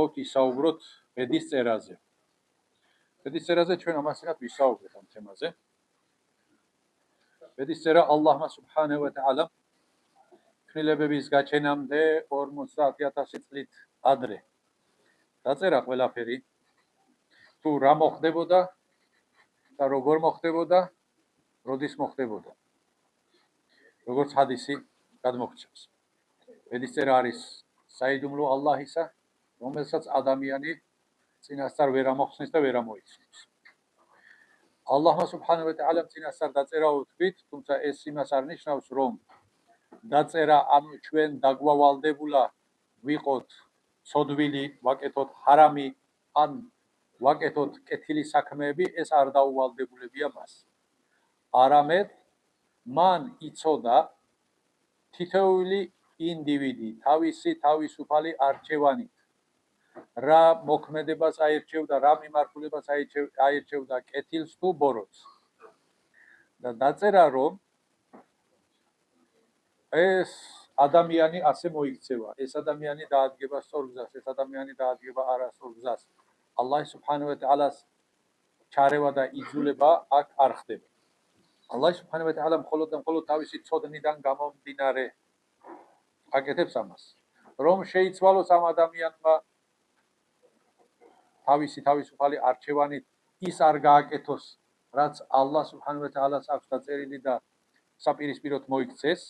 გთხოვთ ისაუბროთ ბედის წერაზე. ბედის წერაზე ჩვენ ამასინად ვისაუბრეთ ამ თემაზე. ბედის წერა ალლაჰმა სუბჰანაჰუ ვა თაალამ ქნილებების გაჩენამდე 50000 წლით ადრე დაწერა ყველაფერი. თუ რა მოხდებოდა და როგორ მოხდებოდა, როდის მოხდებოდა. როგორც ჰადისი გადმოგვცემს. ბედის წერა არის საიდუმლო ალლაჰისა, რომელსაც ადამიანი წინასწარ ვერ ამოხსნის და ვერ ამოიცნობს. ალლაჰმა სუბჰანაჰუ ვა თაალამ წინასწარ დაწერა ვთქვით, თუმცა ეს იმას არ ნიშნავს, რომ დაწერა ანუ ჩვენ დაგვავალდებულა ვიყოთ ცოდვილი, ვაკეთოთ ჰარამი, ან ვაკეთოთ კეთილი საქმეები, ეს არ დაუვალდებულებია მას. არამედ მან იცოდა თითოეული ინდივიდი თავისი თავისუფალი არჩევანით რა მოქმედებას აირჩევდა, რა მიმართულებას აირჩევდა კეთილს თუ ბოროტს. და დაწერა, რომ ეს ადამიანი ასე მოიქცევა, ეს ადამიანი დაადგება სწორ გზას, ეს ადამიანი დაადგება არასწორ გზას. ალლაჰ სუბჰანაჰუ ვა თაალას ჩარევა და იძულება აქ არ ხდება. ალლაჰ სუბჰანაჰუ ვა თაალა მხოლოდ და მხოლოდ თავისი ცოდნიდან გამომდინარე აკეთებს ამას. რომ შეიცვალოს ამ ადამიანმა თავისი თავისუფალი არჩევანით ის არ გააკეთოს, რაც ალლაჰ სუბჰანაჰუ ვა თაალას აქვს დაწერილი და საპირისპიროდ მოიქცეს.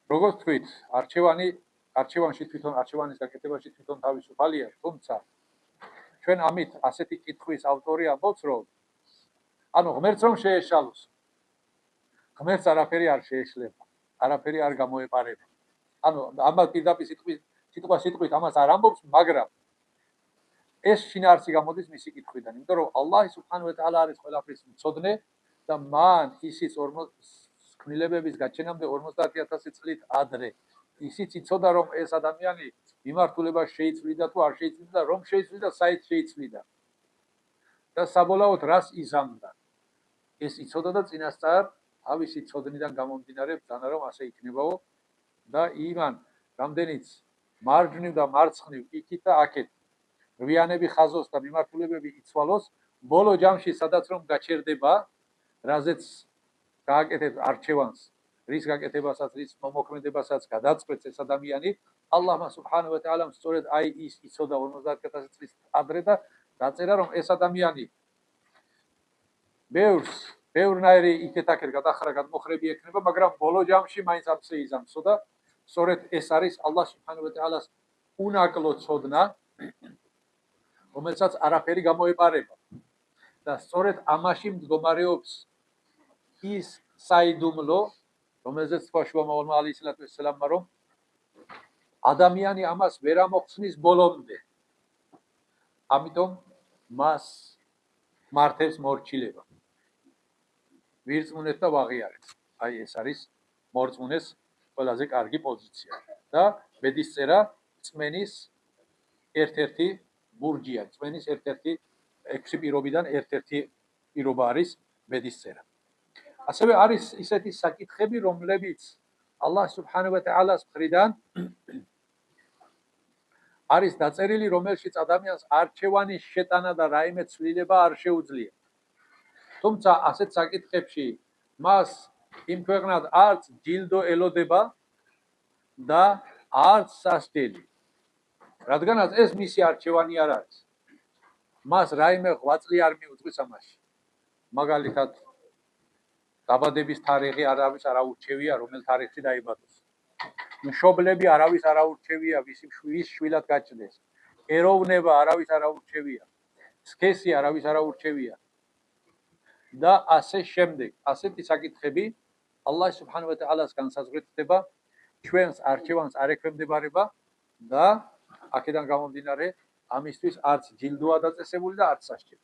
როგორც თქვით, არჩევანში თვითონ არჩევანის გაკეთებაში თვითონ თავისუფალია, თუმცა ჩვენ ამით ასეთი კითხვის ავტორი ამბობს, რომ ანუ ღმერთს რომ შეეშალოს, ღმერთს არაფერი არ შეეშლება, არაფერი არ გამოეპარება. ანუ ამას პირდაპირ სიტყვით ამას არ ამბობს, მაგრამ ეს შინაარსი გამოდის მისი კითხვიდან, იმიტომ რომ ალლაჰ სუბჰანაჰუ ვა თაალა არის ყველაფრის მცოდნე და მან ისიც ქნილებების გაჩენამდე 50000 წლით ადრე ისიც იცოდა, რომ ეს ადამიანი მიმართულებას შეიცვლიდა თუ არ შეიცვლიდა, რომ შეიცვლიდა, საით შეიცვლიდა და საბოლოოდ რას იზამდა. ეს იცოდა და წინასწარ თავისი ცოდნიდან გამომდინარე ბრძანა, რომ ასე იქნებაო და იმან რამდენიც მარჯვნივ და მარცხნივ იქით და აქეთ რვიანები ხაზოს და მიმართულებები იცვალოს, ბოლო ჯამში სადაც რომ გაჩერდება, რაზეც გააკეთებს არჩევანს, რის გაკეთებასაც, რის მომოქმედებასაც გადაწყვეტს ეს ადამიანი, ალლაჰმა სუბჰანაჰუ ვა თაალამ სწორედ აი ის იცოდა 50000 წლის ადრე და დაწერა, რომ ეს ადამიანი ბევრნაირი იქეთ-აქეთ გადახრა გადმოხრები ექნება, მაგრამ ბოლო ჯამში მაინც ამზე იზამსო და სწორედ ეს არის ალლაჰ სუბჰანაჰუ ვა თაალას უნაკლო ცოდნა, რომელსაც არაფერი გამოეპარება. და სწორედ ამაში მდგომარეობს ის საიდუმლო, რომელზეც თქვა შუამავლმა ალიჰისალატუ ვასალამმა, რომ ადამიანი ამას ვერ ამოხსნის ბოლომდე. ამიტომ მას მართებს მორჩილება. ვირწმუნეთ და ვაღიარეთ. აი ეს არის მორწმუნეს ყველაზე კარგი პოზიცია. და ბედის წერა წმენის ერთ-ერთი ბურჯია, წმენის ერთ-ერთი 6 პირობიდან ერთ-ერთი პირობა არის ბედის წერა. ასევე არის ისეთი საკითხები, რომლებიც ალლაჰ სუბჰანაჰუ ვა თაალას მხრიდან არის დაწერილი, რომელშიც ადამიანს არჩევანის შეტანა და რაიმე ცვლილება არ შეუძლია. თუმცა ასეთ საკითხებში მას იმ ქვეყნად არც ჯილდო ელოდება და არც სასჯელი. რადგანაც ეს მისი არჩევანი არ არის. მას რაიმე ღვაწლი არ მიუძღვის ამაში. მაგალითად დაბადების თარიღი არავის არ აურჩევია, რომელ თარიღში დაიბადოს. მშობლები არავის არ აურჩევია, ვის შვილად გაჩნდეს. ეროვნება არავის არ აურჩევია. სქესი არავის არ აურჩევია. და ასე შემდეგ. ასეთი საკითხები ალლაჰ სუბჰანაჰუ ვა თაალას განსაზღვრება, ჩვენს არჩევანს არ ექვემდებარება და აქედან გამომდინარე ამისთვის არც ჯილდოა დაწესებული და არც სასჯელი.